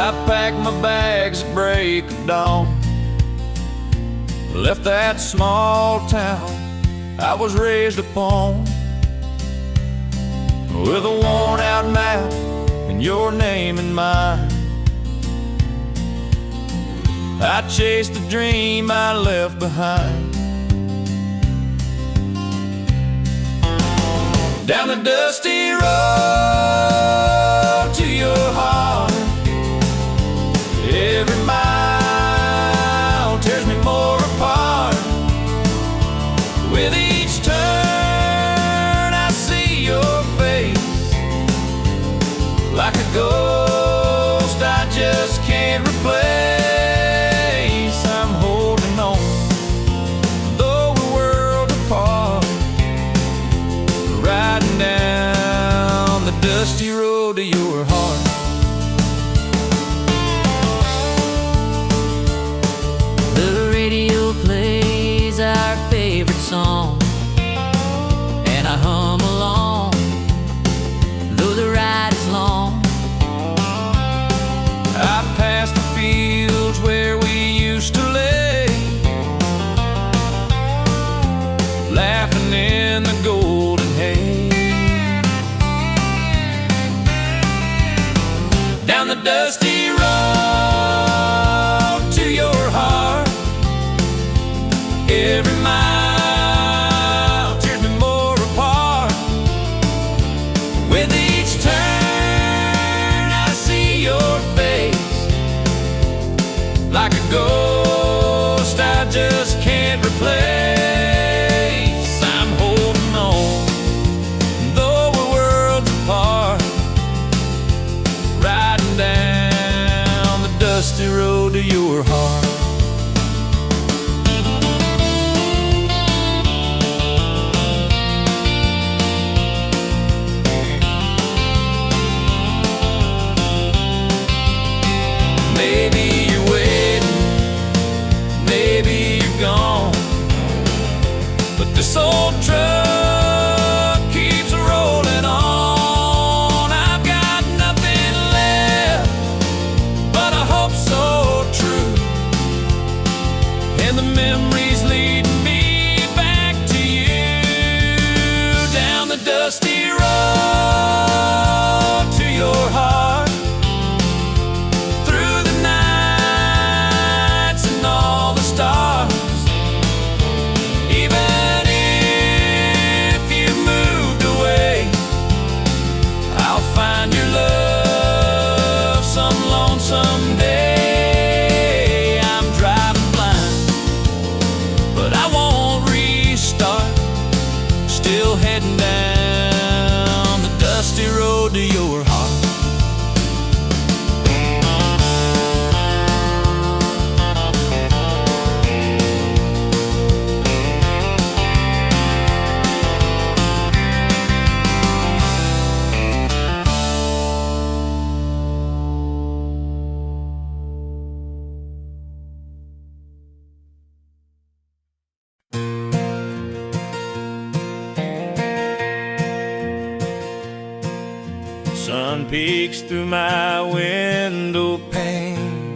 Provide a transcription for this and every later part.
I packed my bags at break of dawn, left that small town I was raised upon, with a worn out map and your name in mine. I chased the dream I left behind. Down the dusty road to your heart, every mile tears me more apart. With each turn I see your face, like a ghost I just can't replace. I'm holding on, though we're worlds apart, riding down the dusty road to your heart. The radio plays our favorite song, and I hum along, though the ride is long. I pass the fields where we used to lay, laughing in the golden hay. Down the dusty road to your heart, every mile tears me more apart. With each turn I see your face, like a ghost I just can't replace. I'm holding on, though we're worlds apart, riding down the dusty road to your heart. Maybe you're waiting, maybe you're gone, but this old truck keeps rolling on. I've got nothing left but a hope so true, and the memories leading me back to you. Down the dusty road to your heart, through the nights and all the stars. Even if you moved away, I'll find your love some lonesome day. I'm driving blind, but I won't restart, still heading down the dusty road to your heart. Sun peeks through my window pane,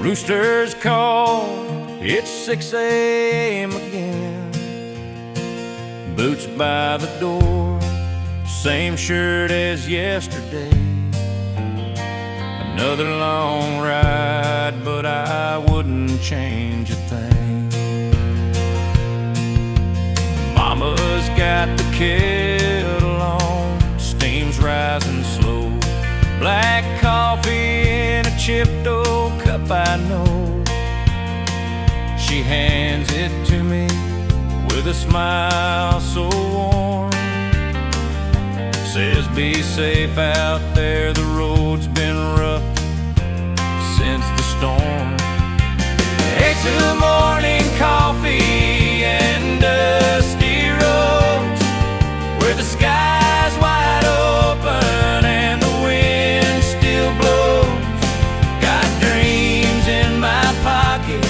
roosters call, it's 6 a.m. again. Boots by the door, same shirt as yesterday. Another long ride, but I wouldn't change a thing. Mama's got the kettle on, steam's rising slow. Black coffee in a chipped old cup, I know. She hands it to me with a smile so warm. Says be safe out there, the road's been rough since the storm. Hey, to morning coffee and dusty roads, where the sky's wide open and the wind still blows. Got dreams in my pocket,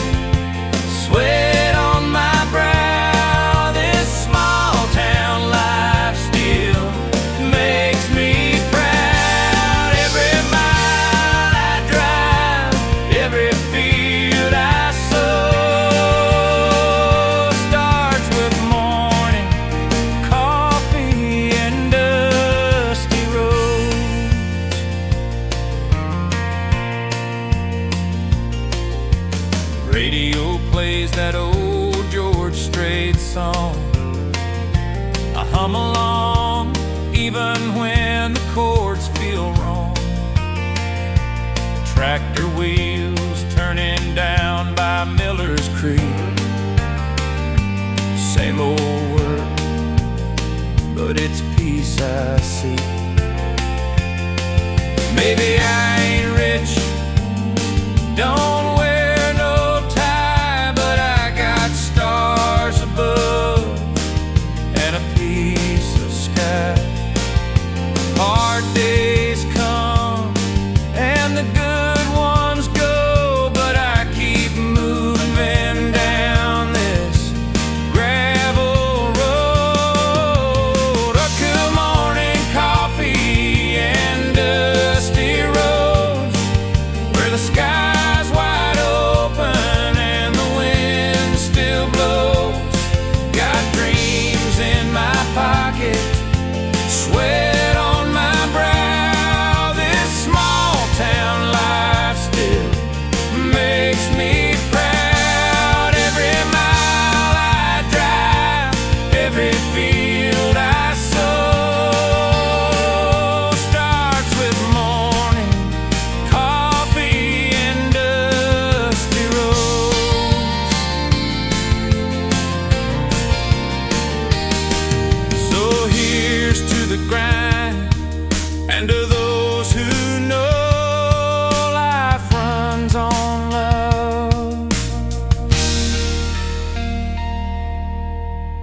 sweat on my brow. This small town life still makes me proud. Every mile song. I hum along even when the chords feel wrong. Tractor wheels turning down by Miller's Creek. Same old work, but it's peace I seek. Maybe I ain't rich, don't wear no tie, but I got stars above and a piece of sky. Hard days come and the good ones go, but I keep moving down this gravel road. A cool morning coffee and dusty roads where the sky's wide open and the wind still blows. Got dreams in my pocket, sweat on my brow. This small town life still makes me proud. Every mile I drive, every field I sow starts with morning coffee and dusty roads. So here's to the grind, and to those who know life runs on love.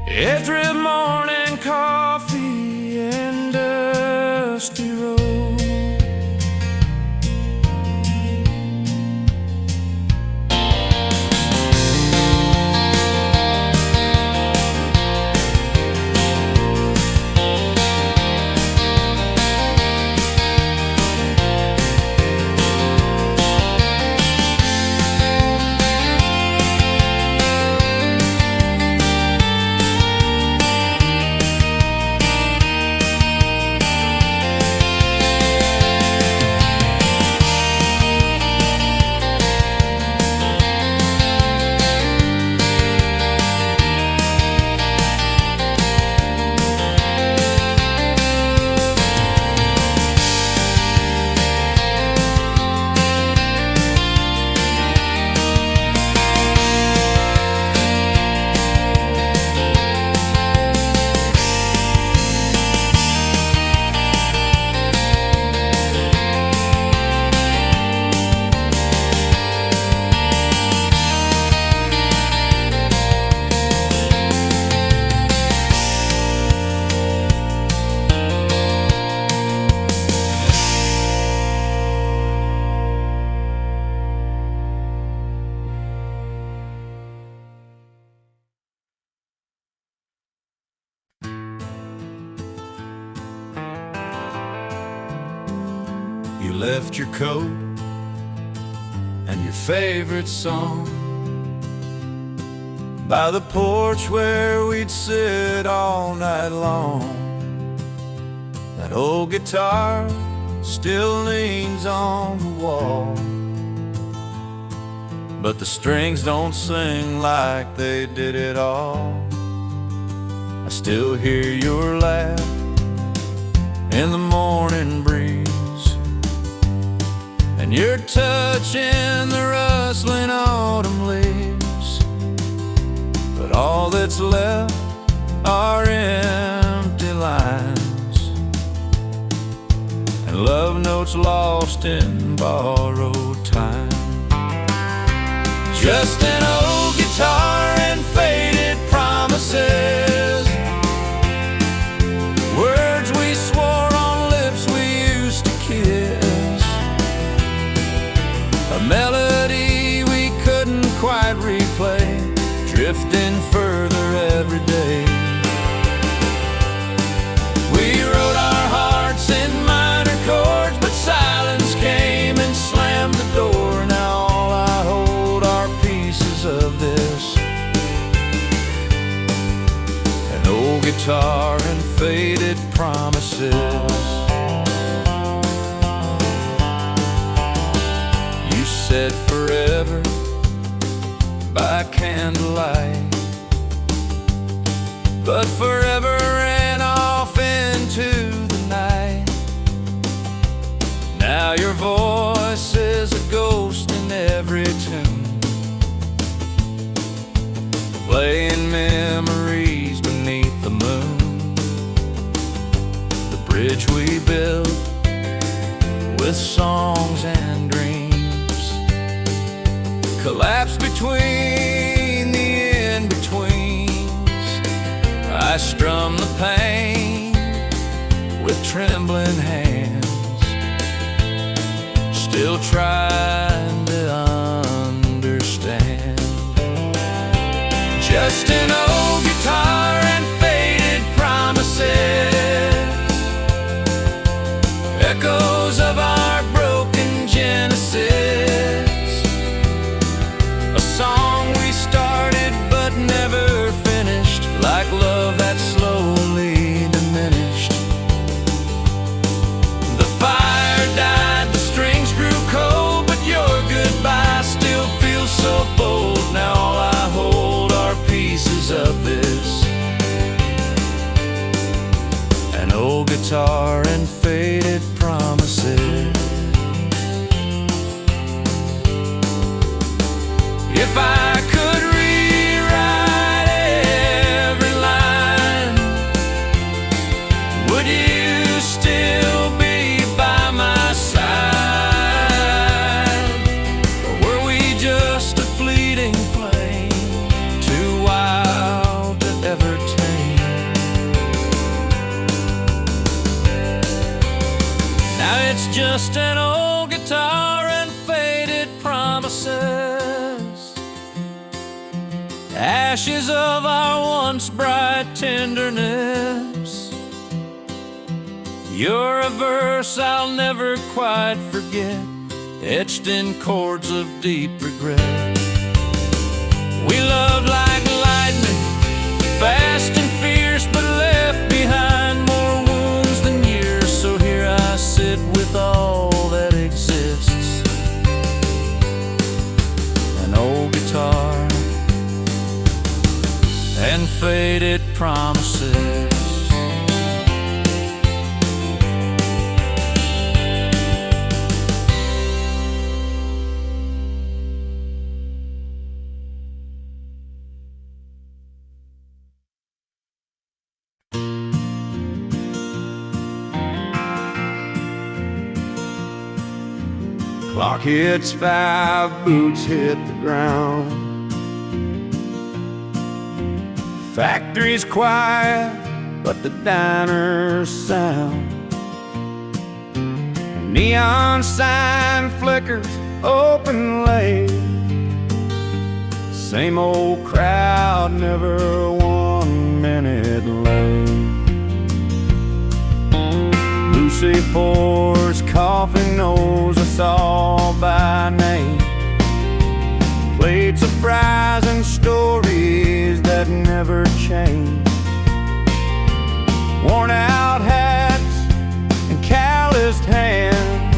Every morning coffee and dusty road. You left your coat and your favorite song by the porch where we'd sit all night long. That old guitar still leans on the wall, but the strings don't sing like they did at all. I still hear your laugh in the morning breeze, and your touch in the rustling autumn leaves. But all that's left are empty lines and love notes lost in borrowed time. Just an old guitar and faded promises, words we swore on lips we used to kiss, a melody we couldn't quite replay, drifting further every day. We wrote our hearts in minor chords, but silence came and slammed the door. Now all I hold are pieces of this, an old guitar and faded promises. You said forever by candlelight, but forever ran off into the night. Now your voice is a ghost in every tune, playing memories beneath the moon. The bridge we built with songs and dreams collapsed between the in-betweens. I strum the pain with trembling hands, still trying to understand. Just an old guitar and faded promises, echoes of our broken genesis. A song we started but never finished, like love that slowly diminished. The fire died, the strings grew cold, but your goodbye still feels so bold. Now all I hold are pieces of this, an old guitar and faded promises. If I could rewrite every line, would you still be by my side? Or were we just a fleeting flame, too wild to ever tame? Now it's just an old guitar and faded promises, ashes of our once bright tenderness. You're a verse I'll never quite forget, etched in chords of deep regret. We loved like lightning, fast and fierce, but left behind more wounds than years. So here I sit with all that exists, an old guitar and faded promises. Clock hits 5, boots hit the ground. Factory's quiet, but the diner's sound. Neon sign flickers open late. Same old crowd, never 1 minute late. Lucy pours coffee, knows us all by name. Plates of fries and stories that never change. Worn out hats and calloused hands,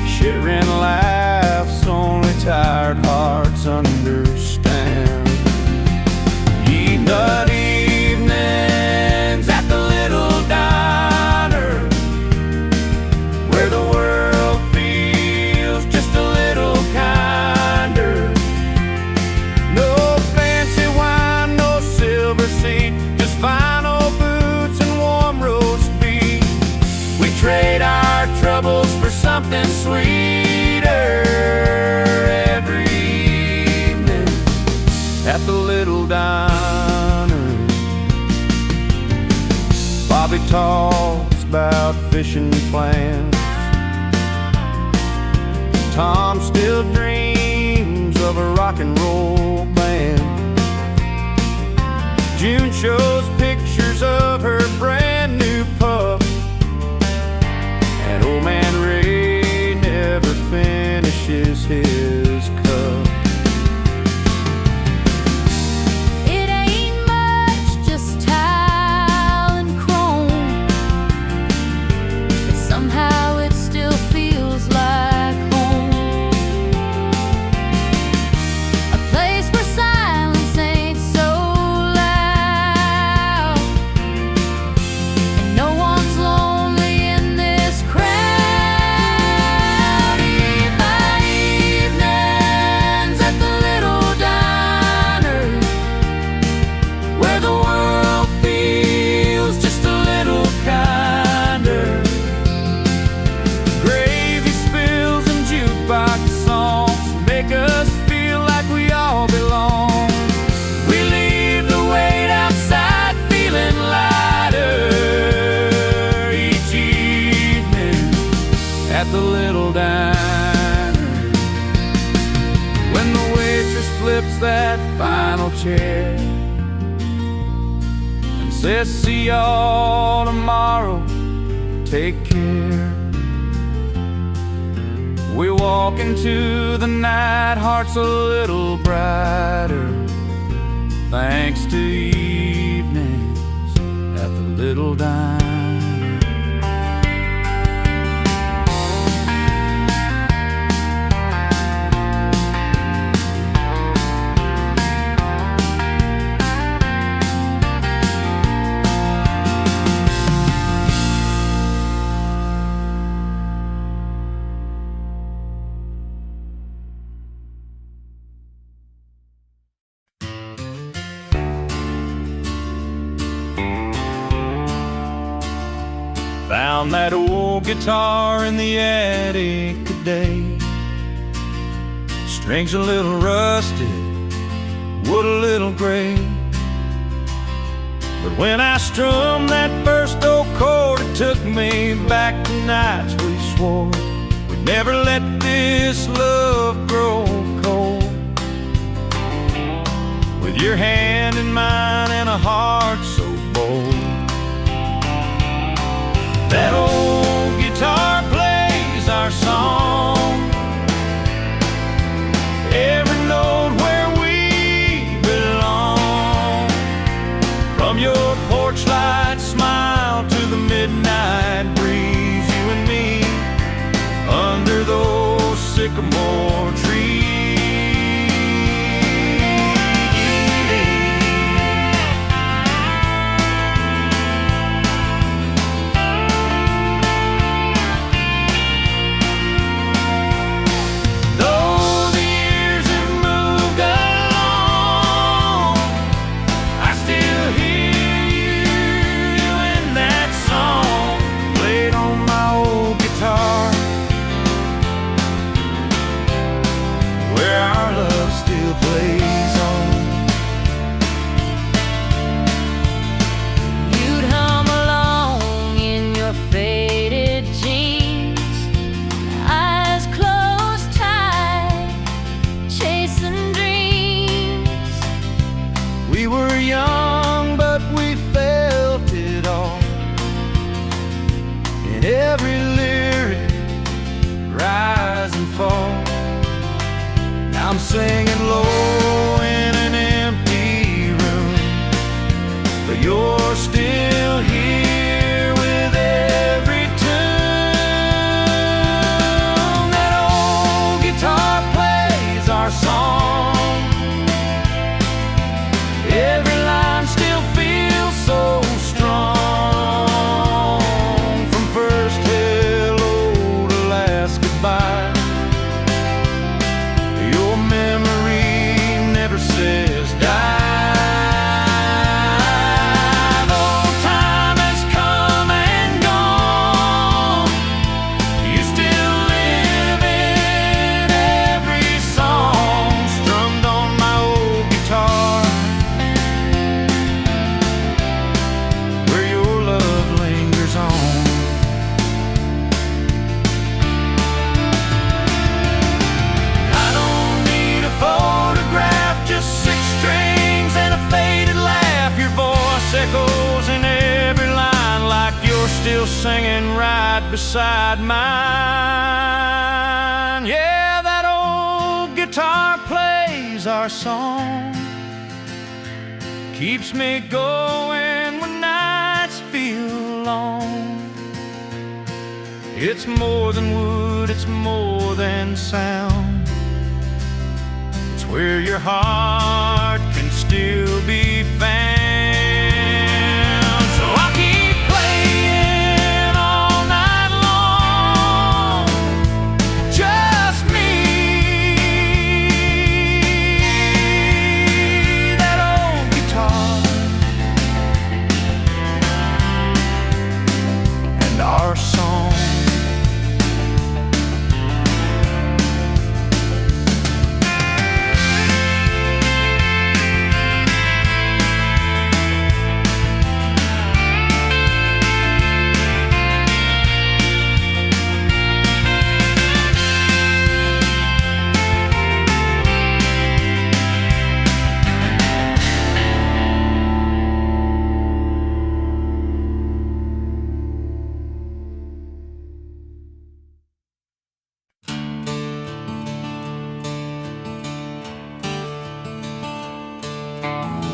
shivering laughs only tired hearts understand. Eat-nut evenings at the little diner, where the world feels just a little kinder. No fancy wine, no silver seat, just vinyl boots and warm roast beef. We trade our troubles for something sweeter every evening at the little diner. Bobby talks about fishing plans. Tom still dreams of a rock and roll band. June shows pictures of her brand new pup, and old man Ray never finishes his cup. It ain't much, just tile and chrome, but somehow it still feels like home. A place where silence ain't so loud. says see y'all tomorrow, take care. We walk into the night, hearts a little brighter, thanks to evenings at the little diner. Found that old guitar in the attic today. Strings a little rusted, wood a little gray. But when I strummed that first old chord, it took me back to nights we swore we'd never let this love grow cold. With your hand in mine and a heart so bold, that old guitar plays our song, every note where we belong. From your porch light smile to the midnight breeze, you and me under those sycamore trees. Every lyric, rise and fall. Now I'm singing low in an empty room, but you're still here with every tune. That old guitar plays our song, every line still feels so strong. Your memory never says die. Though time has come and gone, you still live in every song strummed on my old guitar, where your love lingers on. Echoes in every line like you're still singing right beside mine. Yeah, that old guitar plays our song, keeps me going when nights feel long. It's more than wood, it's more than sound. It's where your heart can still be found.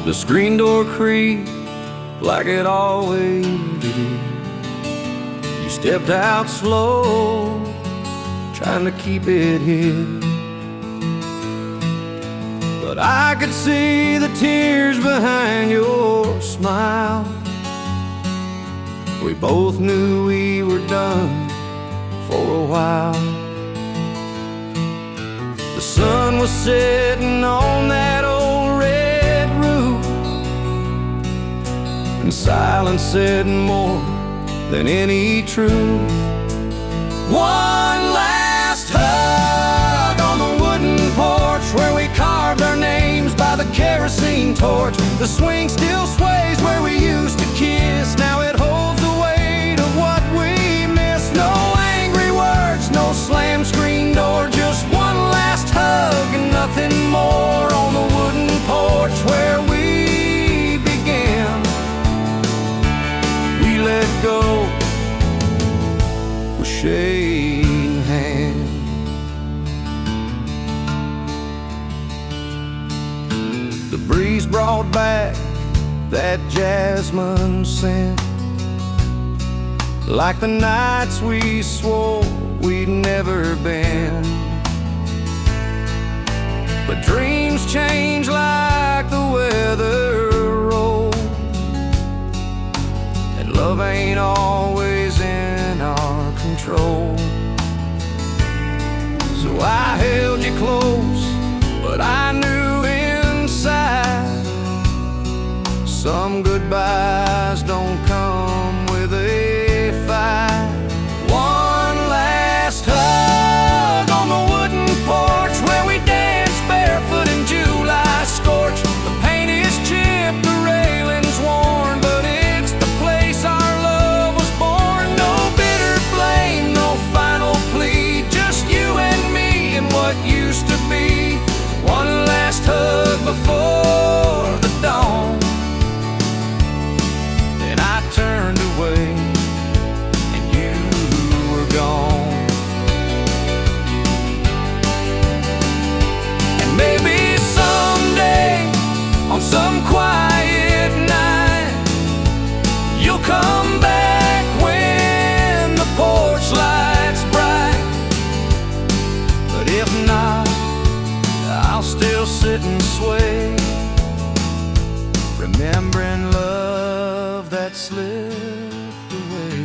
The screen door creaked like it always did. You stepped out slow, trying to keep it hid. But I could see the tears behind your smile. We both knew we were done for a while. The sun was setting on that old red roof, and silence said more than any truth. One last hug on the wooden porch where we carved our names by the kerosene torch. The swing still sways where we used to kiss. Now it holds the weight of what we missed. No angry words, no slam screen door, just one last hug and nothing more on the wooden porch where we began. We let go, we're shaking hands. The breeze brought back that jasmine scent, like the nights we swore we'd never been. But dreams change like the weather rolls, and love ain't always in our control. So I held you close, but I knew inside some goodbyes don't come with a fight. One last hug on the wooden porch where we danced barefoot in July scorch. The paint is chipped, the railing's worn, but it's the place our love was born. No bitter blame, no final plea, just you and me and what used to be. One last hug before the dawn. Then I turned away and you were gone. And maybe someday on some quiet night you'll come back when the porch light's bright. But if not, I'll still sit and sway, remembering love that slipped away.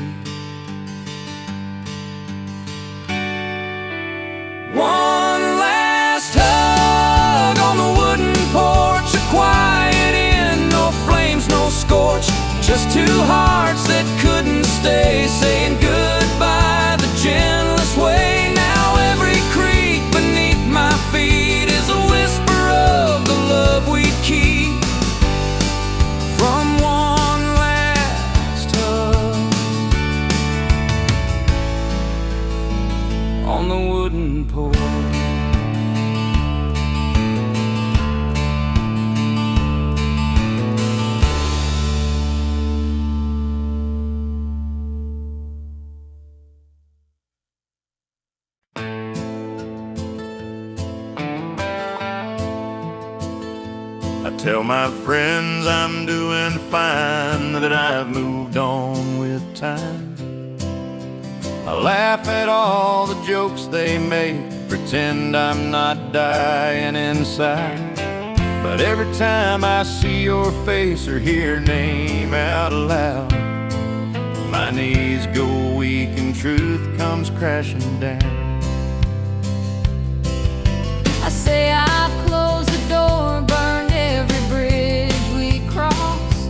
One last hug on the wooden porch, a quiet inn, no flames, no scorch, just two hearts that couldn't stay, saying goodbye the gentlest way. Now every creak beneath my feet is a whisper of the love we'd keep from one last hug on the wooden porch. I tell my friends I'm doing fine, that I've moved on with time. I laugh at all the jokes they make, pretend I'm not dying inside. But every time I see your face or hear your name out loud, my knees go weak and truth comes crashing down. I say I've closed the door, burned every bridge we crossed,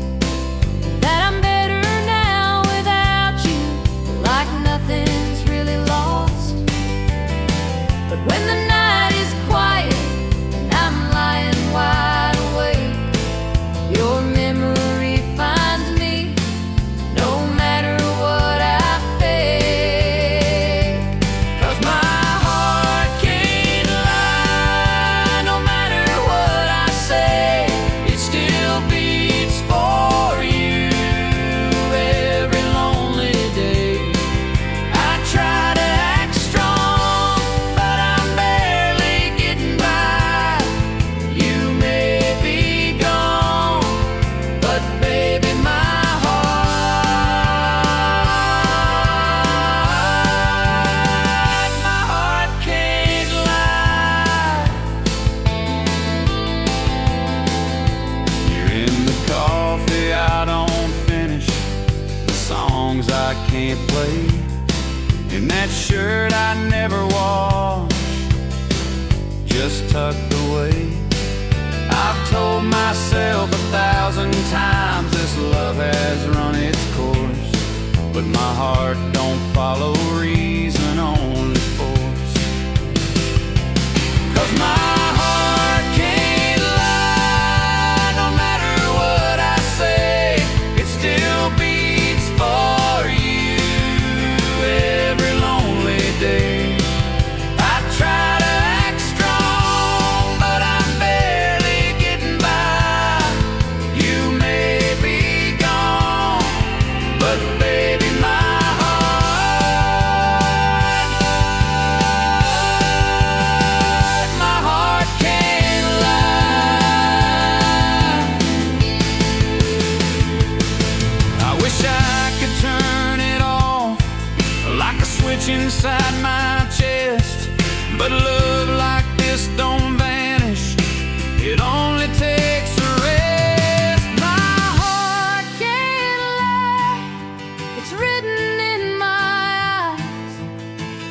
that I'm better now without you, like nothing's really lost. But when the night is quiet and I'm lying wide awake, your memory finds me no matter what I fake. 'Cause my me play in that shirt I never washed, just tucked away. I've told myself 1,000 times this love has run its course, but my heart don't follow reason, only force. 'Cause my heart can't lie, no matter what I say, it still beats for you every lonely day. I try to act strong, but I'm barely getting by. You may be gone, but baby, my heart can't lie. I wish I could turn it off like a switch inside my chest, but love like this don't vanish, it only takes a rest. My heart can't lie, it's written in my eyes.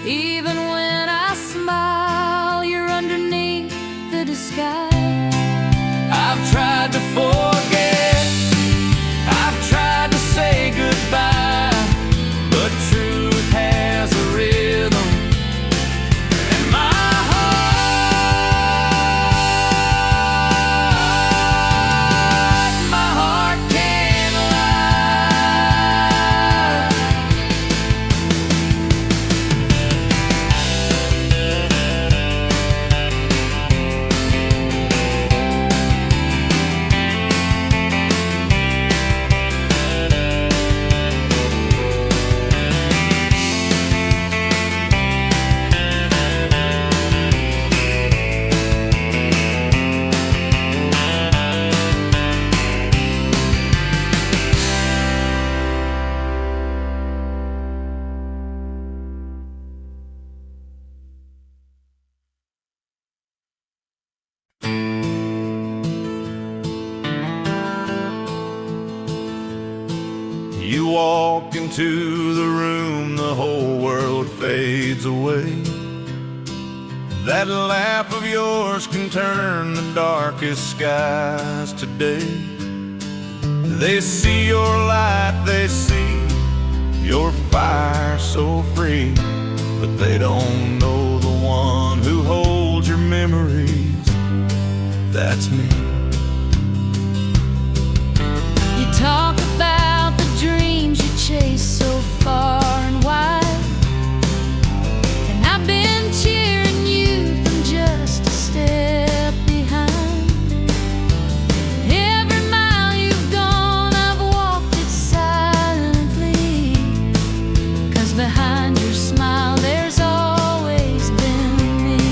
Even when I smile, you're underneath the disguise. I've tried to forget, I've tried to say goodbye, but truth has a rhythm, and my heart can't lie. You walk into the room, the whole world fades away. That laugh of yours can turn the darkest skies today. They see your light, they see your fire so free, but they don't know the one who holds your memories. That's me. You talk about the dreams you chase so far and wide, and I've been cheering you from just a step behind. Every mile you've gone, I've walked it silently, 'cause behind your smile there's always been me.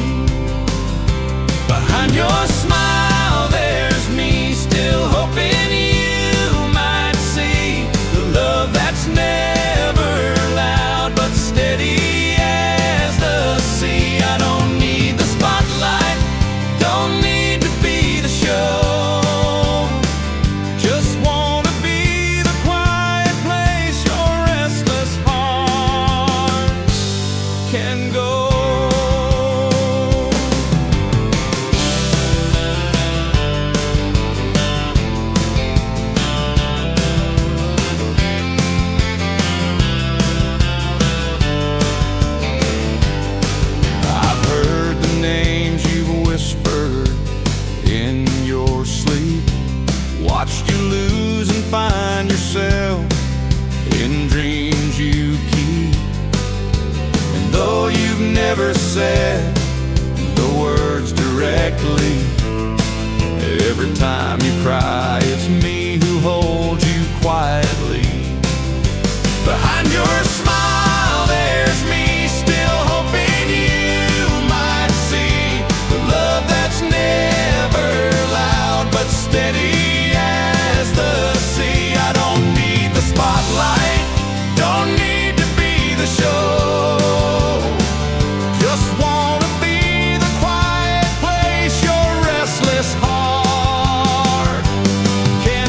Behind your smile there's me, still hoping you might see the love that's never loud but steady as the sea. I don't need the spotlight, don't need to be the show, just wanna be the quiet place your restless heart can go. I've heard the names you've whispered in your sleep, watched you lose and find yourself in dreams you keep. And though you've never said the words directly, every time you cry it's me who holds you quietly. Behind your smile there's me, still hoping you might see the love that's never loud but steady as the sea. I don't need the spotlight, don't need to be the show, just wanna be the quiet place your restless heart can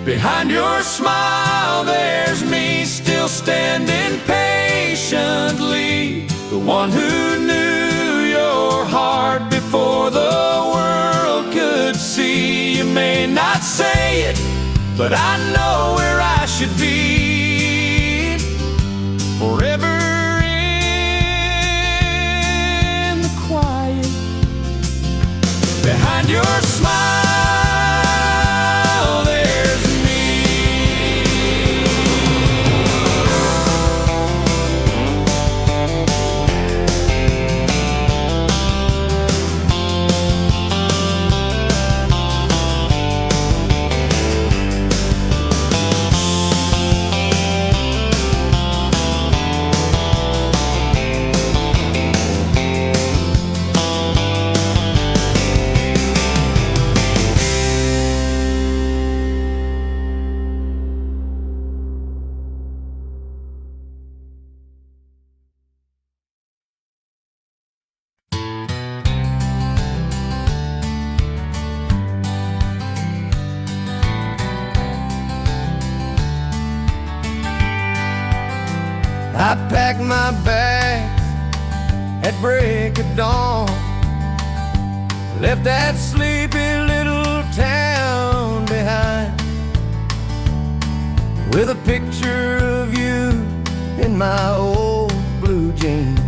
Behind your smile there's me, still standing patiently. The one who knew your heart before the world could see. You may not say it, but I know where I should be. Forever in the quiet. Behind your smile there's me. I packed my bags at break of dawn, left that sleepy little town behind, with a picture of you in my old blue jeans,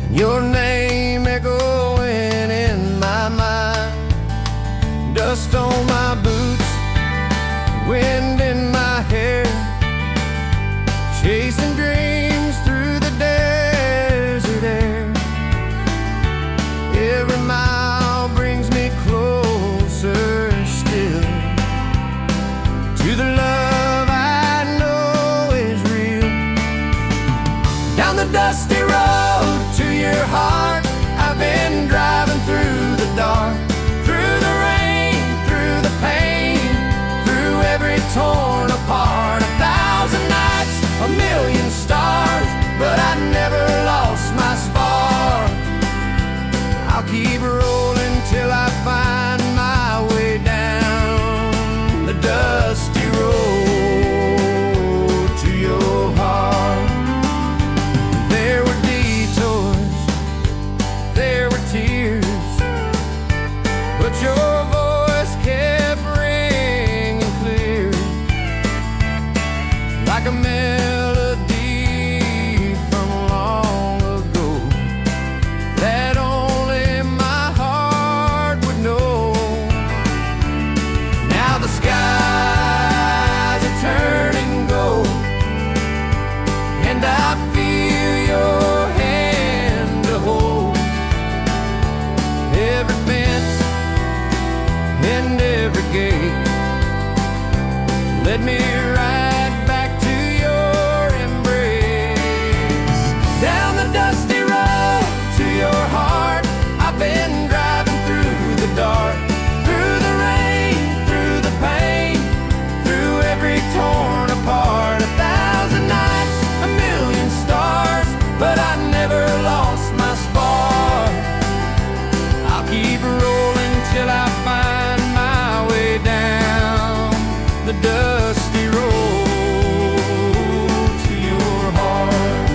and your name echoing in my mind. Dust on my boots, wind in my hair, chasing dreams through the desert air. Every mile brings me closer still to the love I know is real. Down the dusty road to your heart, I've been driving through the dark, through the rain, through the pain, through every torn apart. 1,000 nights, a million stars, but I never lost my spark. I'll keep rolling till I find my way down the dusty road to your heart. There were detours, there were tears, but your voice kept ringing clear, like a melody from long ago that only my heart would know. Now the skies are turning gold, and I feel your hand to hold. Every fence and every gate led me right back to your embrace. Down the dusty road to your heart, I've been driving through the dark, through the rain, through the pain, through every torn apart. 1,000 nights, a million stars, but I never lost my spark. I'll keep rolling till I find my way down the dusty road to your heart.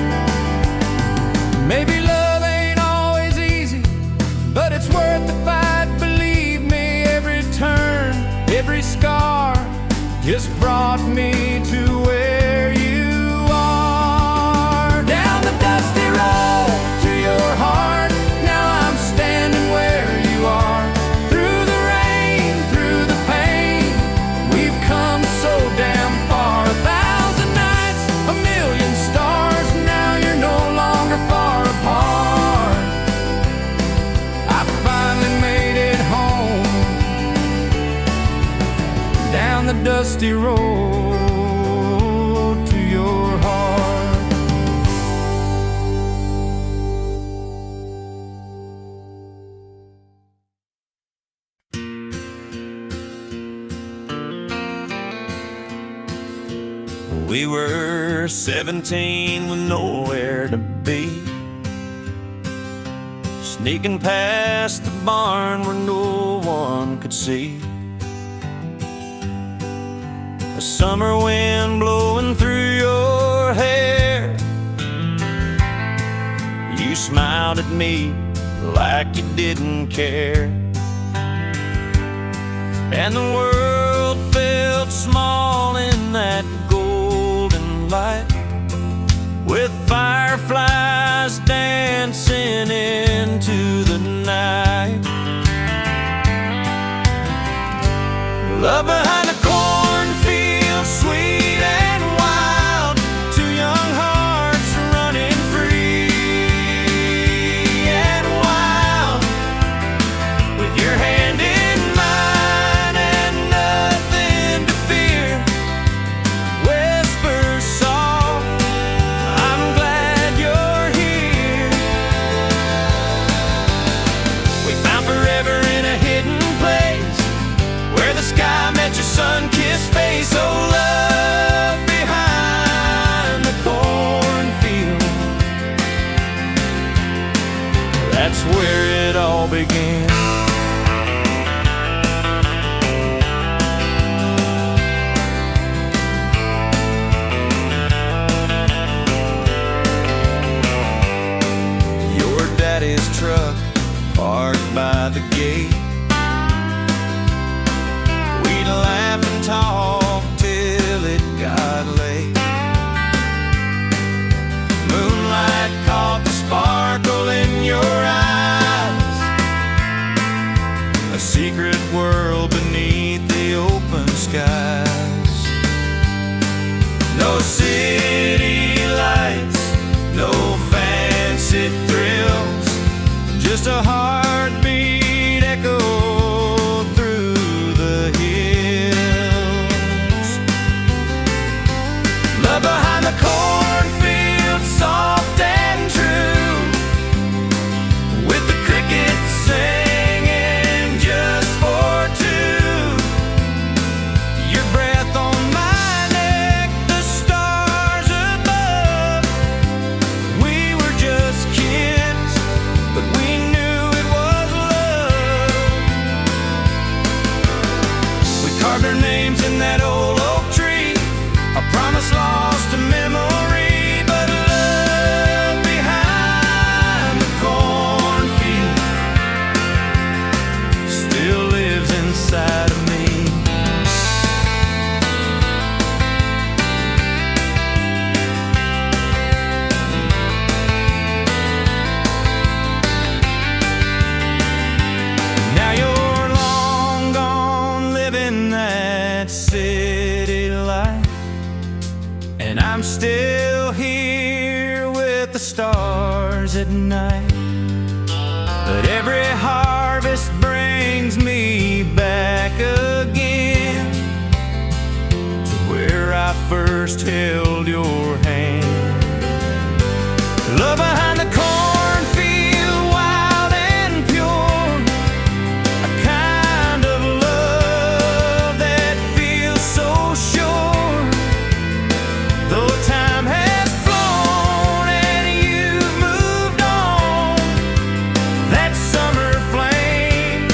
Maybe love ain't always easy, but it's worth the fight. Believe me, every turn, every scar just brought me to where you are. Down the dusty road to your heart, now I'm standing where you are. Through the rain, through the pain, we've come so damn far. 1,000 nights, a million stars, now you're no longer far apart. I finally made it home, down the dusty road to your heart. We were 17 with nowhere to be, sneaking past the barn where no one could see. the summer wind blowing through your hair. You smiled at me like you didn't care, and the world felt small in that golden light, with fireflies dancing into the night. Love behind the cornfield, sweet and wild, two young hearts running free and wild, with your hand in mine and nothing to fear. Whisper soft, I'm glad you're here. We found forever in a hidden place, where the sky met your sun-kissed face. Oh, love behind the cornfield, that's where it all began. Your daddy's truck parked by the gate, laugh and talk till it got late. Moonlight caught the sparkle in your eyes, a secret world beneath the open skies. No city lights, no fancy thrills, just a heartbeat echo through the hills. Love behind the cornfield, soft and true, with the crickets singing just for two. Your breath on my neck, the stars above. We were just kids, but we knew it was love. We carved our names in that old oak tree, a promise lost to memory. But love behind the cornfield still lives inside of me. Now you're long gone, living that city life, and I'm still here with the stars at night. But every harvest brings me back again to where I first held your hand. Love behind the cornfield, wild and pure, a kind of love that feels so sure. Though time has flown and you've moved on, that summer flame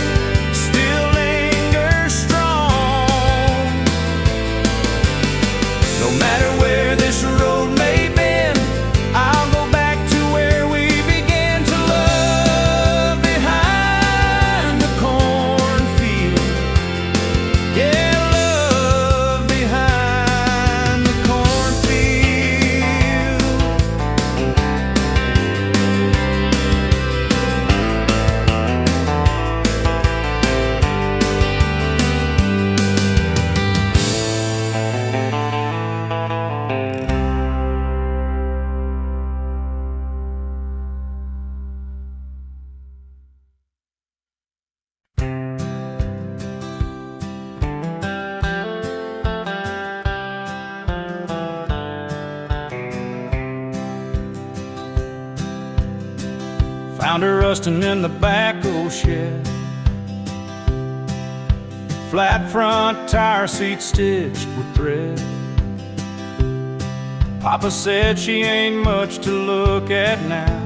still lingers strong. No matter where this road may bend, I'll go back to where we began to love behind the cornfield. Yeah, love behind the cornfield. Found her rusting in the back old shed, flat front tire seat stitched with thread. Papa said she ain't much to look at now,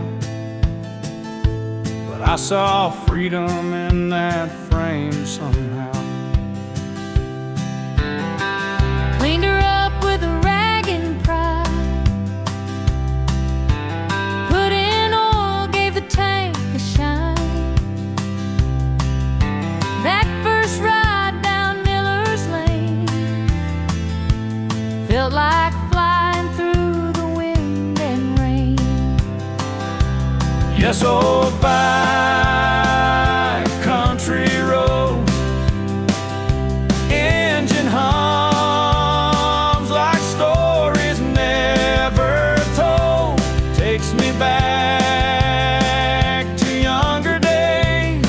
but I saw freedom in that frame somehow. Clean felt like flying through the wind and rain. Yes, old back country road, engine hums like stories never told. Takes me back to younger days,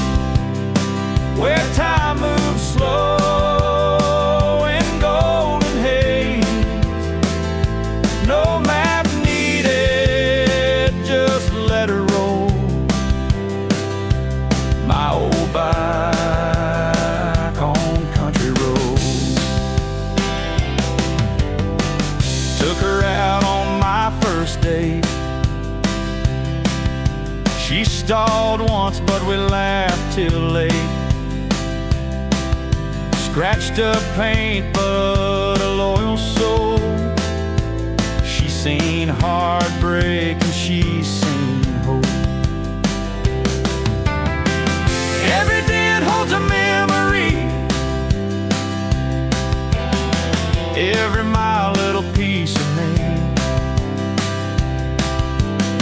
where time moves slow in golden haze. No map needed, just let her roll. My old back on country road. Took her out on my first date. She stalled once, but we laughed till late. Scratched up paint, but a loyal soul. She's seen heartbreak and she's seen hope. Every dent holds a memory, every mile little piece of me.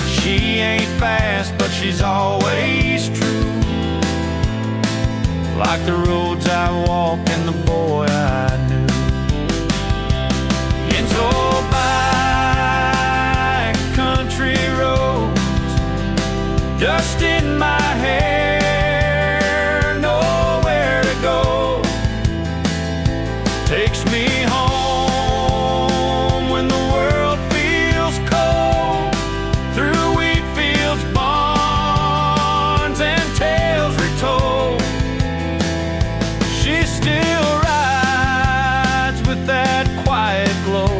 She ain't fast, but she's always true, like the roads I walked and the boy I knew. Into back country roads, dust in my hair, nowhere to go. Takes me home when the world feels cold, through wheat fields, barns, and tales retold. She still rides with that quiet glow.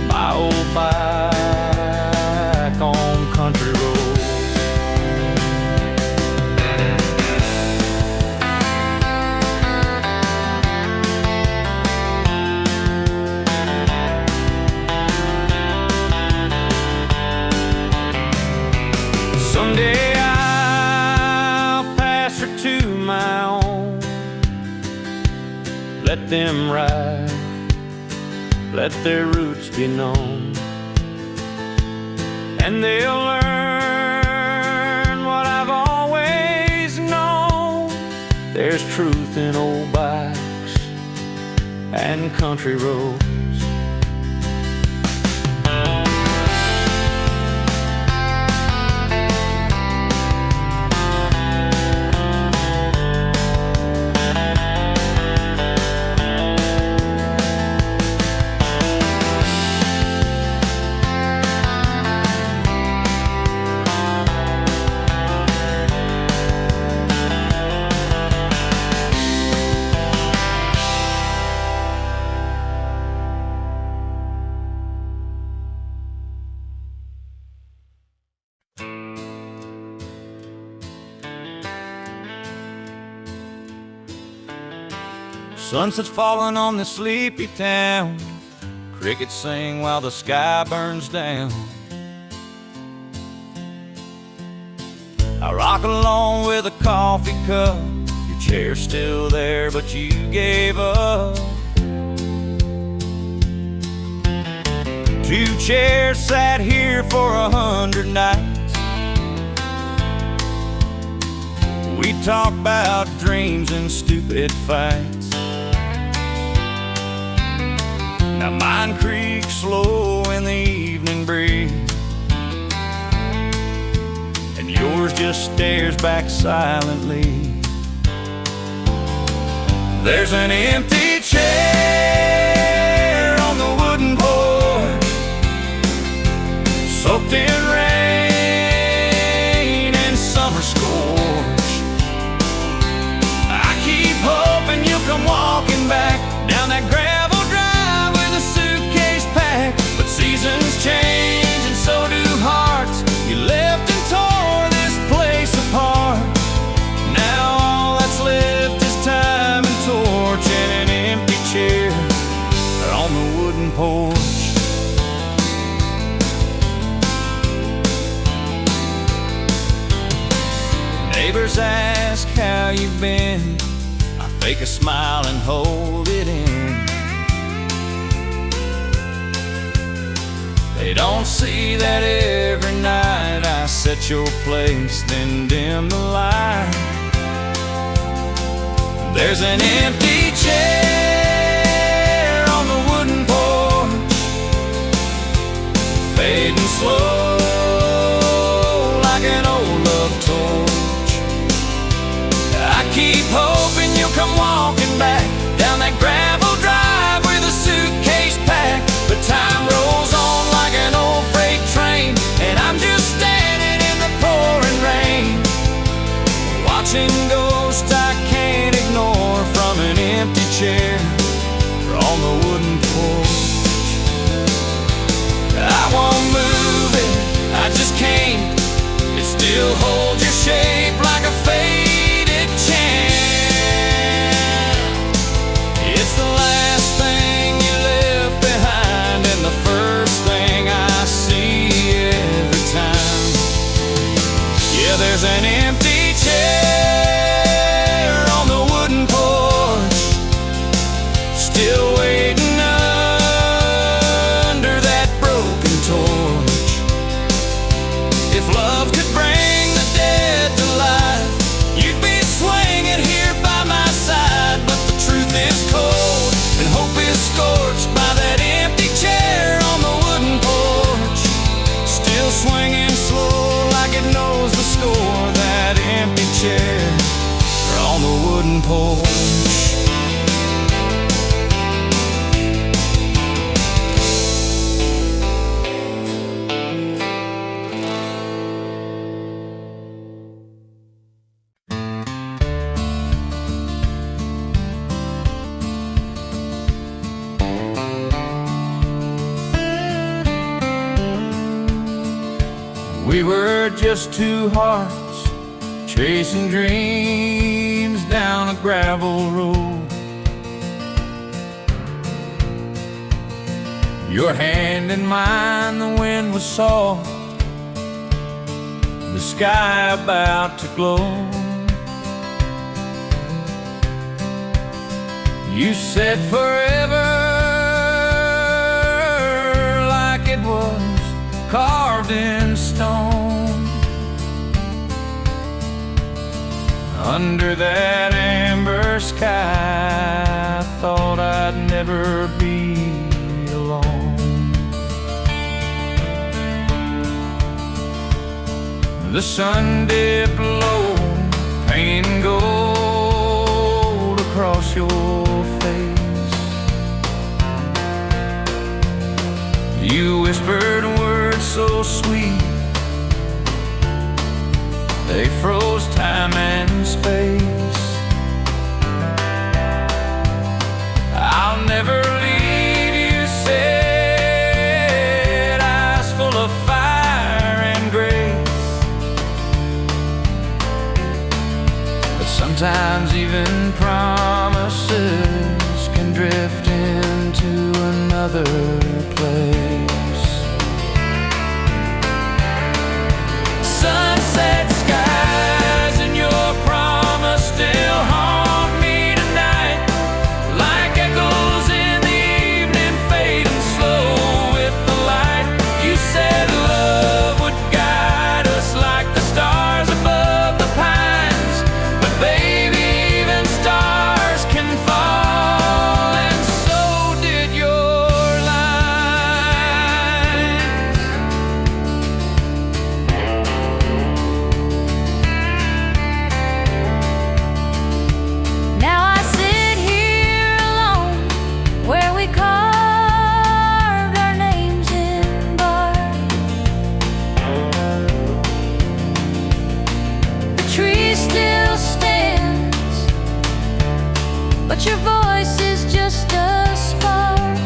My old back on country road. Someday I'll pass her to my own. Let them ride, let their roots be known, and they'll learn what I've always known. There's truth in old bikes and country roads. Sunset's falling on this sleepy town. Crickets sing while the sky burns down. I rock along with a coffee cup. Your chair's still there, but you gave up. 2 chairs sat here for 100 nights. We talk about dreams and stupid fights. Now mine creaks slow in the evening breeze, and yours just stares back silently. There's an empty chair on the wooden porch, soaked in rain and summer scorch. I keep hoping you'll come walking back down that gravel drive with a suitcase packed. But seasons change and so do hearts. You left and tore this place apart. Now all that's left is time and torch and an empty chair on the wooden porch. Neighbors ask how you've been. I fake a smile and hold it in. They don't see that every night I set your place, then dim the light. There's an empty chair on the wooden porch, fading slow like an old love torch. I keep hoping you'll come walking back down that gravel drive with a suitcase packed, but time rolls on like an old freight train, and I'm just standing in the pouring rain, watching ghosts I can't ignore from an empty chair on the wooden porch. I won't move it, I just can't. It still holds your shape like a faded chant. It's the last thing you left behind and the first thing I see every time. Yeah, there's an empty chair on the wooden porch, still waiting under that broken torch. If love could bring the dead to life, you'd be swinging here by my side. But the truth is cold and hope is scorched by that empty chair on the wooden porch, still swinging slow like it knows the score. That empty chair on the wooden porch. We were just two hearts chasing dreams down a gravel road. Your hand in mine, the wind was soft, the sky about to glow. You said forever like it was carved in stone. Under that amber sky, I thought I'd never be alone. The sun dipped low, painting gold across your face. You whispered words so sweet, they froze time and space. I'll never leave, you said, eyes full of fire and grace. But sometimes even promises can drift into another place. Sunset skies and your promise still haunt me tonight, like echoes in the evening fading slow with the light. You said love would guide us like the stars above the pines, but baby, even stars can fall, and so did your line. Now I sit here alone where we carved our names in bark. The tree still stands, but your voice is just a spark.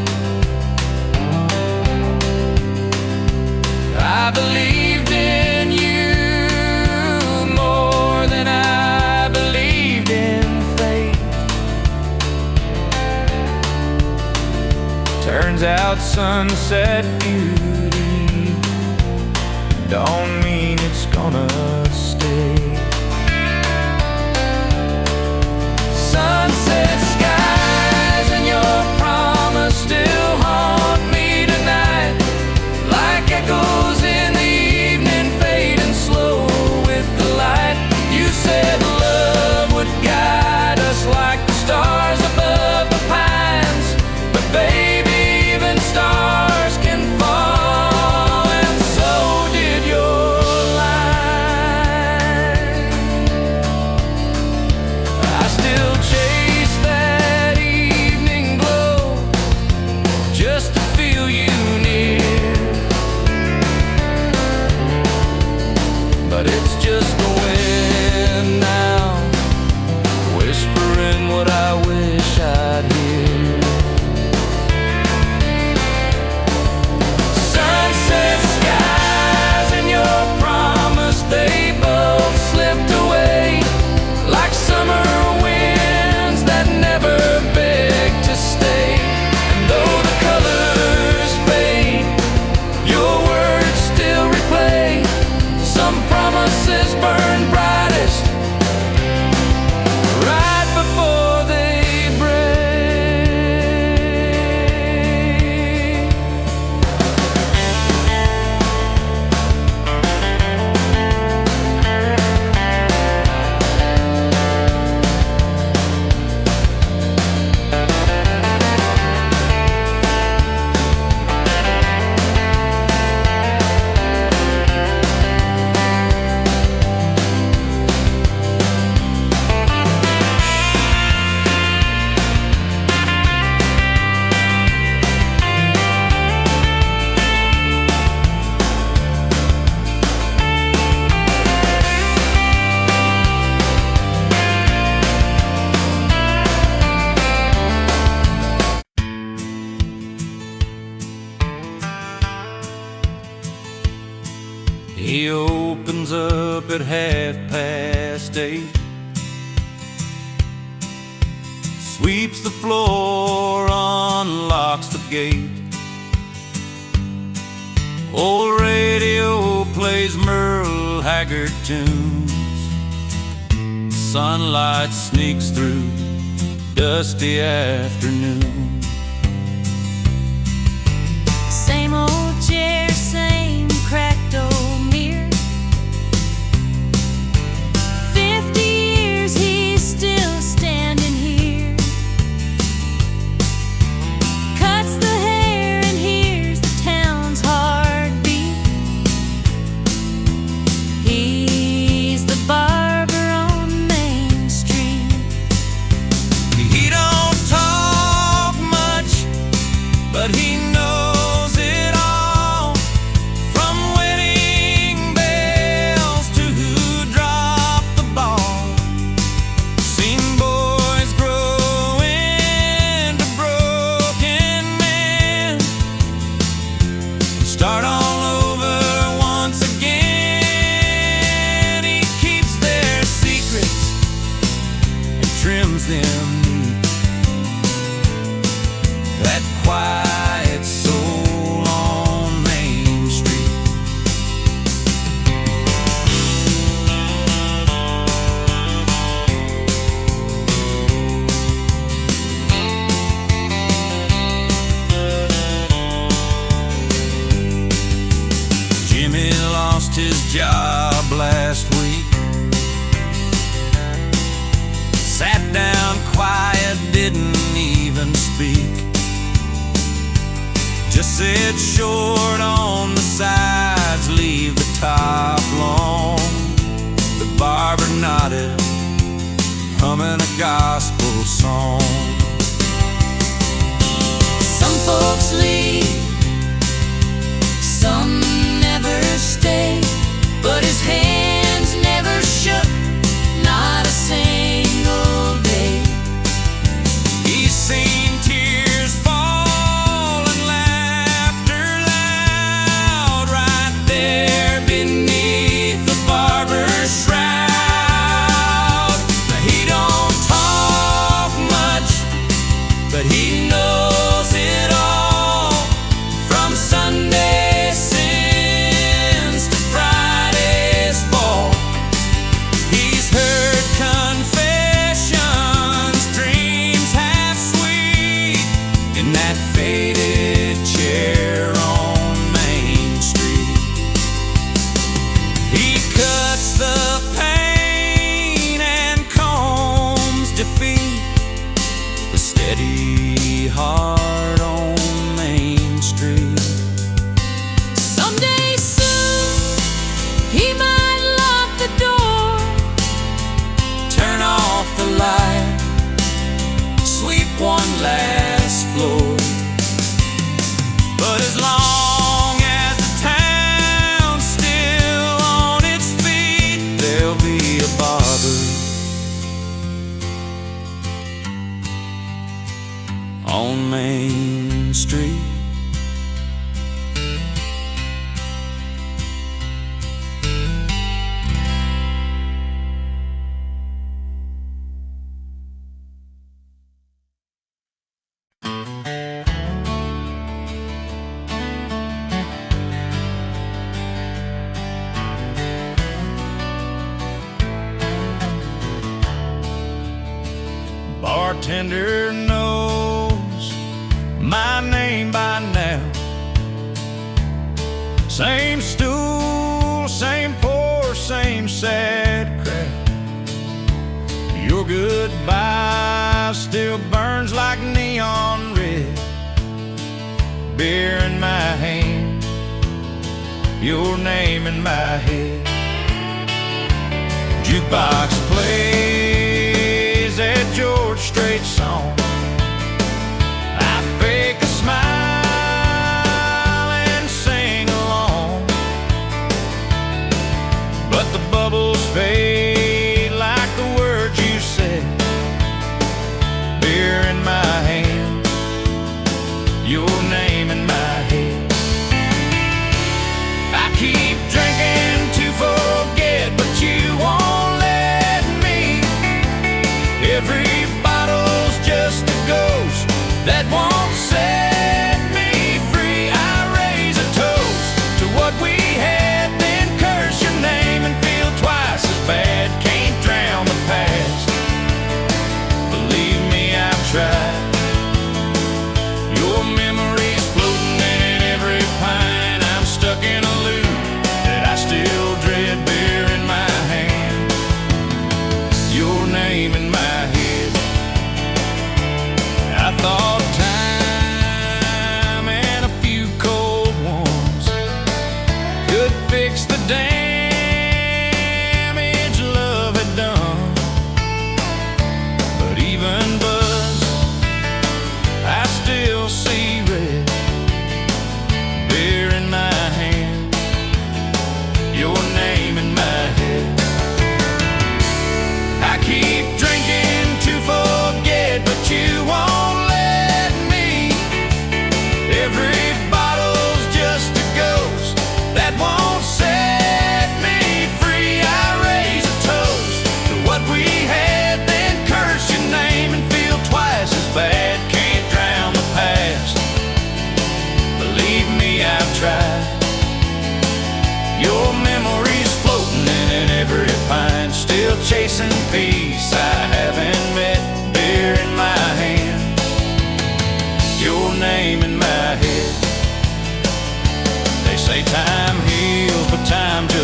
I believed in you more than I believed in fate. Turns out sunset beauty don't mean it's gonna stay. Sunset skies and your promise still haunt me tonight, like He opens up at 8:30, sweeps the floor, unlocks the gate. Old radio plays Merle Haggard tunes. Sunlight sneaks through dusty afternoon. Same old chair, same cracked old mirror. 50 years he's still standing here. Cuts the hair and hears the town's heartbeat. He's the barber on Main Street. He don't talk much, but he knows it all. From wedding bells to who dropped the ball. Seen boys grow into broken men, start all over once again. He keeps their secrets and trims them neat. That quiet soul on Main Street. Jimmy lost his job last week. Sat down quiet, didn't even speak. Just said short on the sides, leave the top long. The barber nodded, humming a gospel song. Some folks leave, some never stay, but his hands never shook, not a single day. He's seen tears fall and laughter loud right there beneath the barber's shroud. Now he don't talk much, but he knows it all. From Sunday sins to Friday's fall. He's heard confessions, dreams half sweet, in that faded chair on Main Street. He cuts the pain and combs defeat. The steady heart on Main Street. Someday soon he might lock the door, Turn off the light, sweep one last floor. But as long as the town's still on its feet, there'll be a barber on Main Street. Bartender knows my name by now. Same stool, same pour, same sad crowd. Your goodbye still burns like neon red. Beer in my hand, your name in my head. Jukebox plays that George Strait song. I fake a smile and sing along, but the bubbles fade like the words you said. Beer in my hand, your name in my head. I keep drinking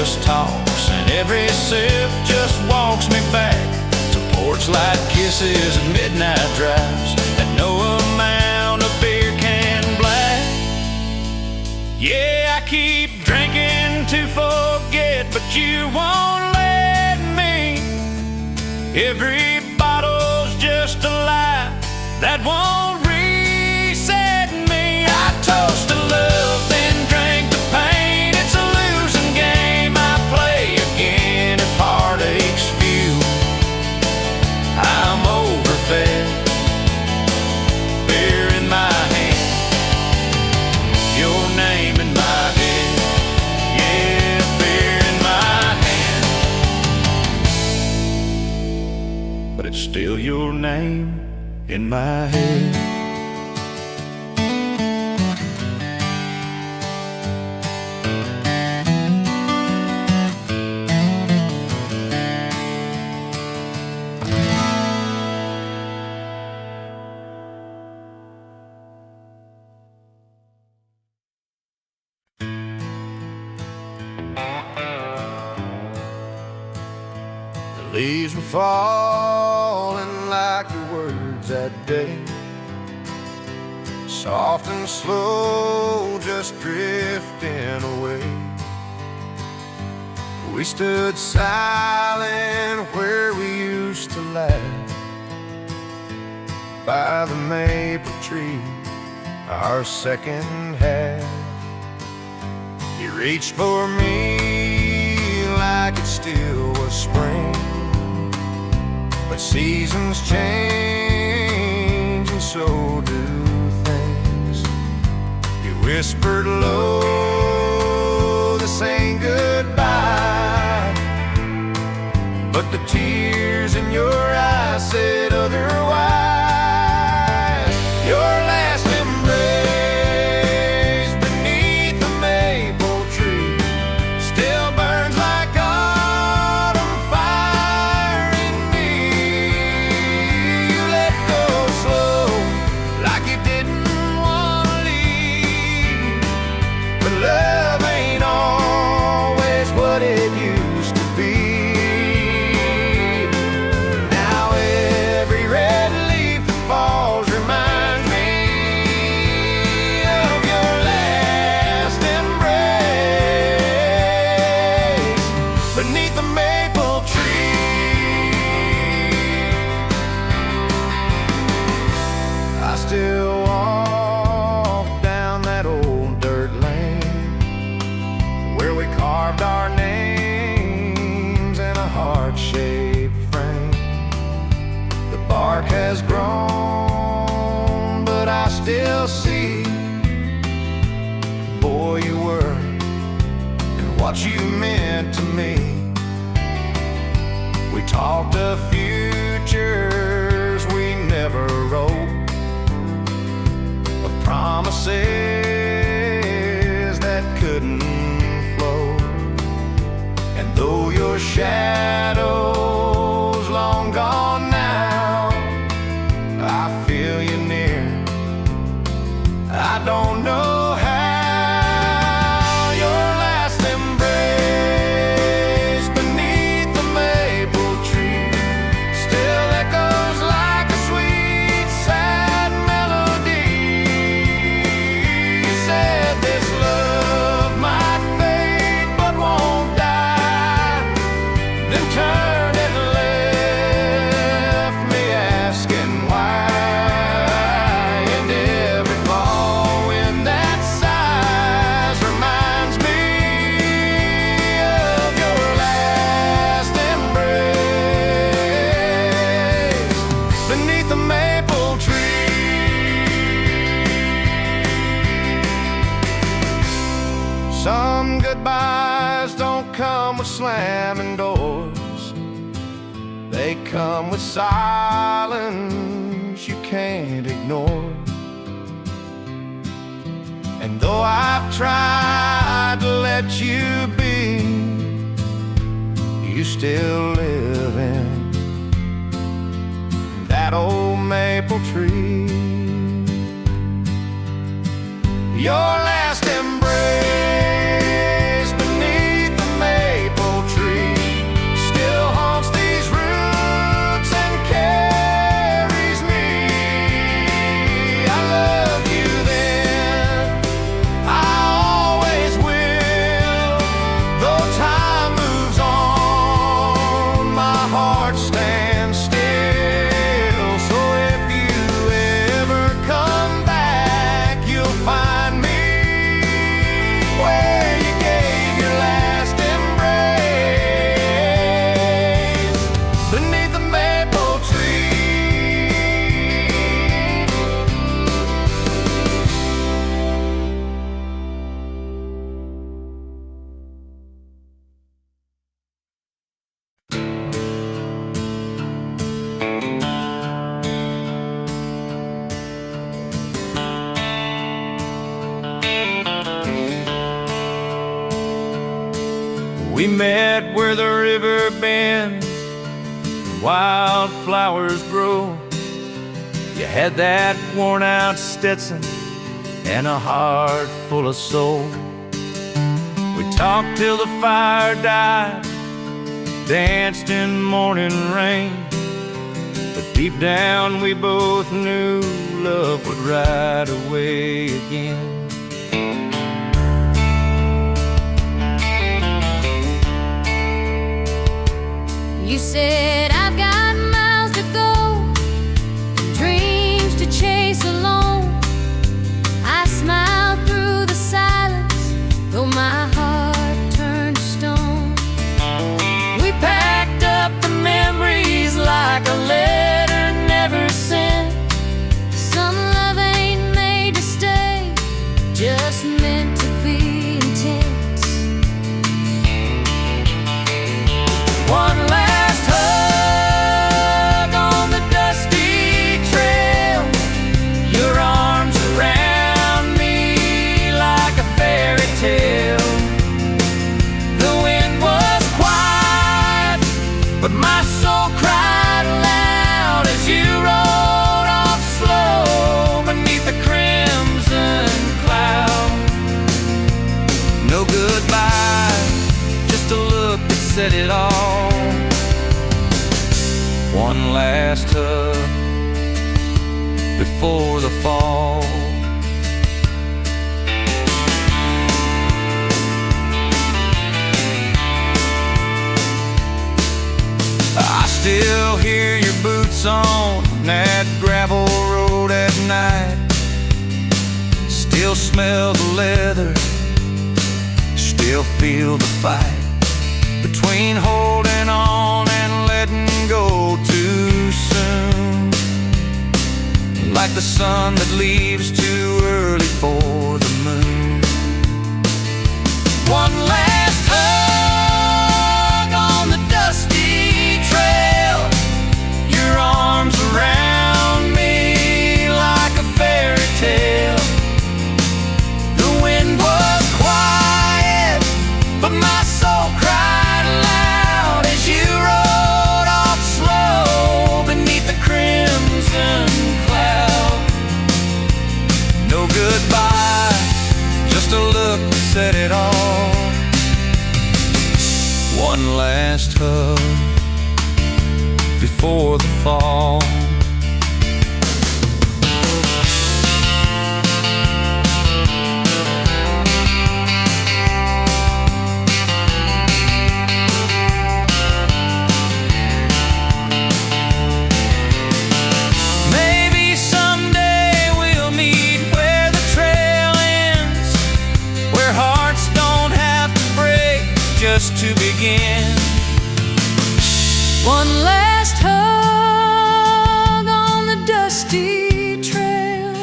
us talks, and every sip just walks me back to porch light kisses and midnight drives that no amount of beer can black. Yeah, I keep drinking to forget, but you won't let me. Every bottle's just a lie that won't reset me. I toast to love, then drink the pain. It's a losing game I play again if heartache's few. I'm overfed, beer in my hand, your name in my head. Yeah, beer in my hand, but it's still your name in my head. The leaves were falling like your words that day, soft and slow, just drifting away. We stood silent where we used to laugh, by the maple tree, our second half. You reached for me like it still was spring, but seasons change and so do things. You whispered low, this ain't goodbye, but the tears in your eyes said otherwise. Your last embrace beneath the maple tree still burns like autumn fire in me. You let go slow, like you didn't want to leave, but love ain't always what it used to be. Now every red leaf that falls reminds me of your last embrace beneath the maple tree. I still walk down that old dirt lane where we carved our names in a heart-shaped frame. The bark has grown, but I still see the boy you were and what you meant to me. We talked of futures we never wrote, of promises that couldn't float. And though your shadow's long gone now, I feel you near. I don't know how. Your last embrace beneath the maple tree still echoes like a sweet, sad melody. You said this love might fade but won't die, then turned and left me asking why. And every fall when that sighs reminds me of your last embrace beneath the maple tree. Some goodbyes don't come with slamming doors, they come with silence you can't ignore. And though I've tried to let you be, you still live in that old maple tree. Your last embrace beneath the maple We met where the river bends, wildflowers grow. You had that worn-out Stetson and a heart full of soul. We talked till the fire died, danced in morning rain, but deep down we both knew love would ride away again. You said I've got miles to go, dreams to chase alone. I smiled through the silence, though my heart turned to stone. We packed up the memories like a letter never sent. Some love ain't made to stay, just meant to be intense. One last hug on the dusty trail, your arms around me like a fairy tale. The wind was quiet, but my soul cried loud as you rode off slow beneath the crimson cloud. No goodbye, just a look that said it all. One last hug before the fall. I still hear your boots on that gravel road at night. Still smell the leather, still feel the fight between holding on and letting go too soon. Like the sun that leaves too early for the moon. One last hug on the dusty trail, your arms around me like a fairy tale. The wind was quiet, but my soul cried loud as you rode off slow beneath the crimson cloud. No goodbye, just a look that said it all. One last hug before the fall. Maybe someday we'll meet where the trail ends, where hearts don't have to break just to begin. One last hug on the dusty trail.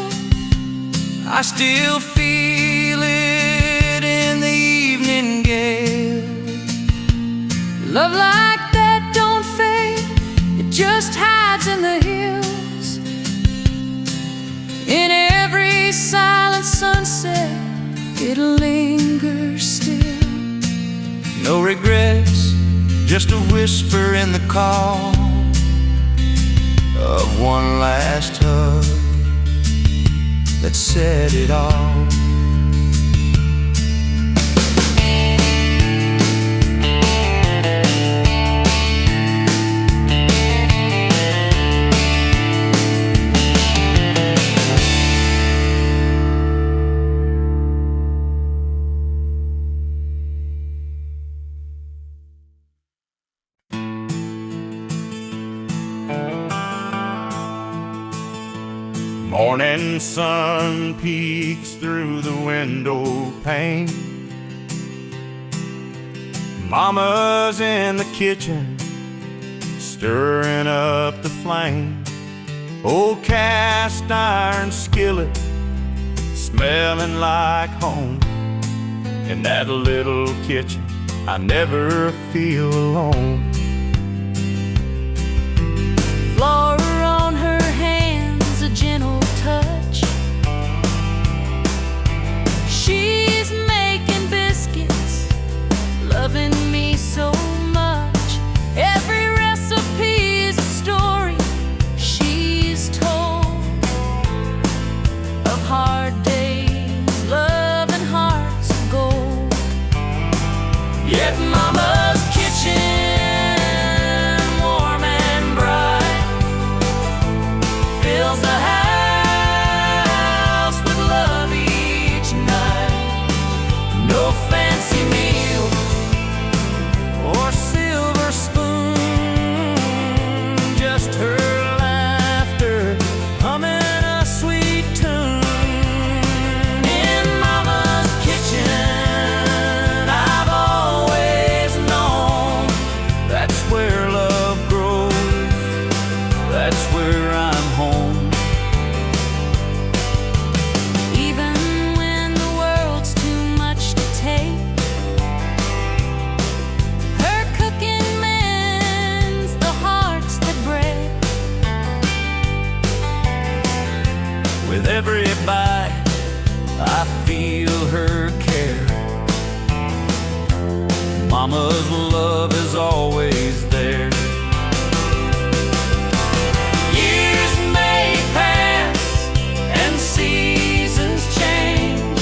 I still feel it in the evening gale. Love like that don't fade, it just hides in the hills. In every silent sunset, it lingers still. No regrets, just a whisper in the call of one last hug that said it all. Morning sun peeks through the window pane. Mama's in the kitchen, stirring up the flame. Old cast iron skillet, smelling like home. In that little kitchen, I never feel alone. Flora on her hands, a gentle touch. She's making biscuits, loving me With every bite, I feel her care. Mama's love is always there. Years may pass and seasons change,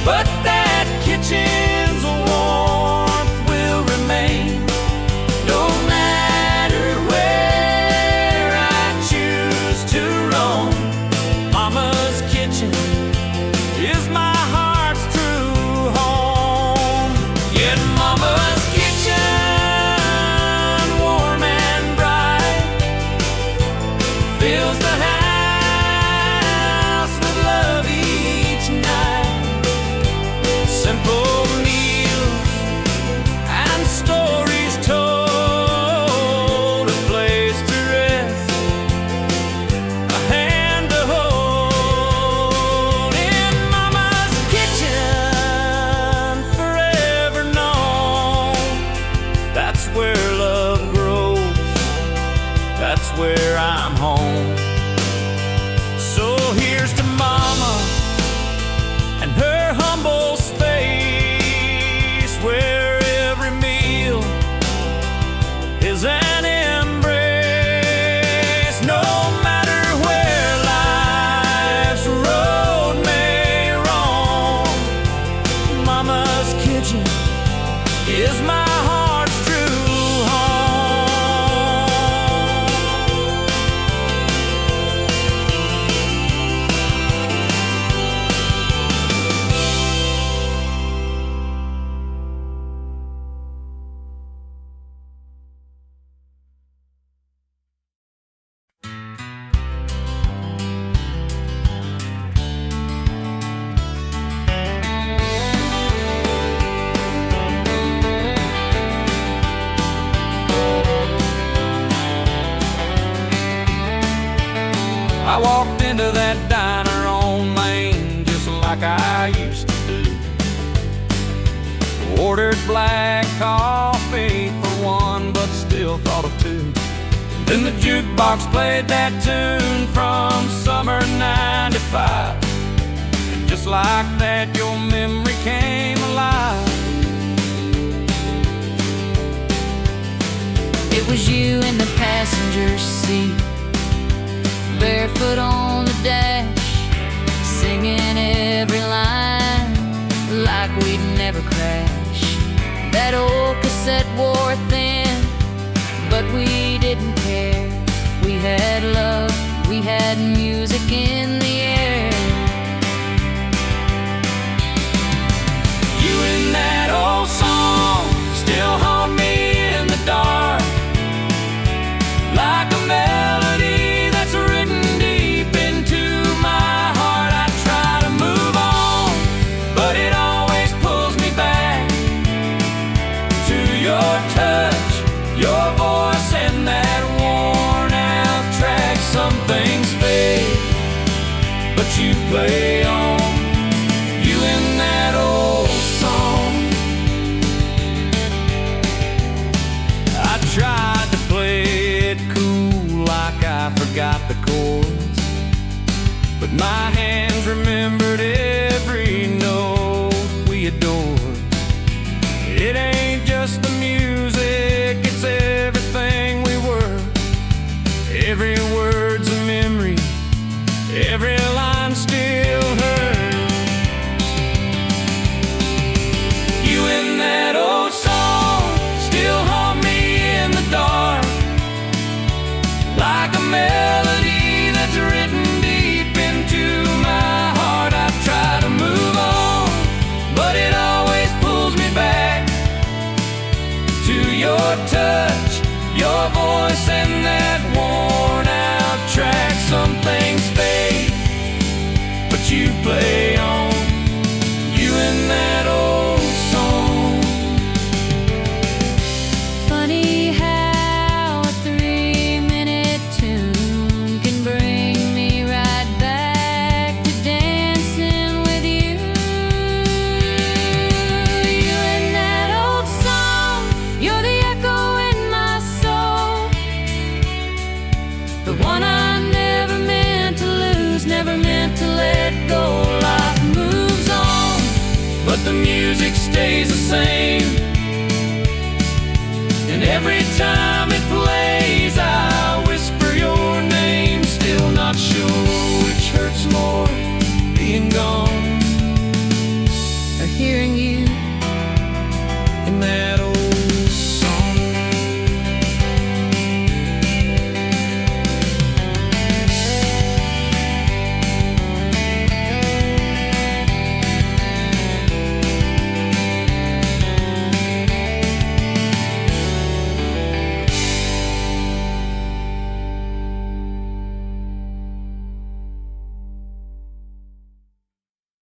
but that kitchen's warmth will remain. No matter where I choose to roam, Mama's kitchen is my heart's true home. Yet Mama's kitchen, warm and bright, fills the house with love each night. Simple meals and stories told, a place to rest, a hand to hold. In Mama's kitchen, forever known. That's where love grows, that's where I'm home. So here's to Mama and her humble space, where every meal is an embrace. No matter where life's road may roam, Mama's kitchen is my heart's true home. I walked into that diner on Main just like I used to do. Ordered black coffee for one, but still thought of two. Then the jukebox played that tune from summer '95. And just like that, your memory came alive. It was you in the passenger seat, barefoot on the dash, singing every line like we'd never crash. That old cassette wore thin, but we didn't care. We had love, we had music in the air. You and that old song still haunt me in the dark, like a melody that's written deep into my heart. I try to move on, but it always pulls me back to your touch, your voice, and that worn out track. Some things fade, but you play on. You and that old song. I tried to play it cool, like I forgot the chords, but my hands remembered every note we adored. It ain't just the music, it's everything we were. Every word's a memory, every line still hurts. You and that old song still haunt me in the dark, like a melody that's written deep into my heart. I try to move on, but it always pulls me back to your touch, your voice, and that worn out track. Some things fade, but you play on. You and that old song. Funny how a 3-minute tune can bring me right back to dancing with you. You and that old song, you're the echo in my soul, the one I never meant to lose. go, life moves on, but the music stays the same. And every